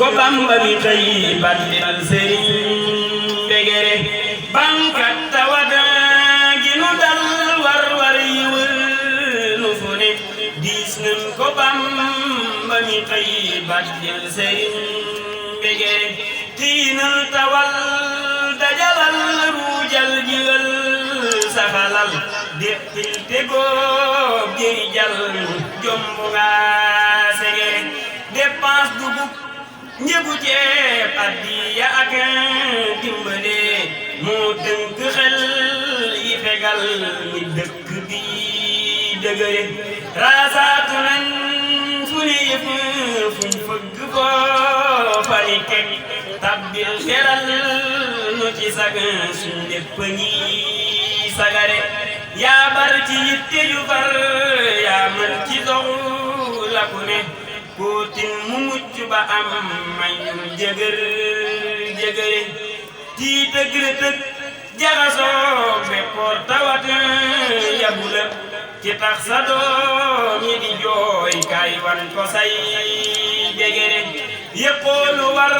ko Bamba mi tey baddil sëriñ Mbegere bankat tawat gi nu dal war yi wër nu fu ne diis nañ ko Bamba mi tey baddil sëriñ Mbegere tiinal tawal dajalal ruujal jiwal saxalal déppil tegoob jëri jal jombu nga segere dépense dugub njëgu ceeb addiya ak dimbale moo tënk xel yi fegal mi dëkk bi dëgëre raasaatu nañ fu ne yëf fuñ fëgg foofa ni kekk tabbil xeral nu ci sag suñ lépp ngi sagare yaa bar ci yitte ju far yaa mën ci dox la ku ne kootin mu mucc ba am mayum jëgër jëgëre tiit ak rëtëg jaxasoo bekkoor tawat yabu la ci tax sa doom yi di jooy kaay wan ko say jëgëre yëppoolu war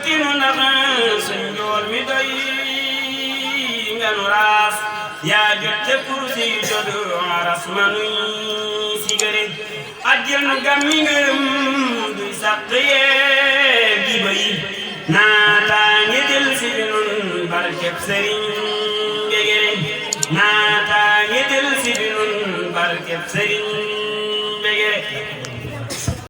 tinu ndax suñ njool mi doy nga nu raas yaa jot te kursi yu jot aras manuy sigare ajjil nu gammi ngërëm duy sàq yee di bayi naataa ngi del si nun barkeb sëriñ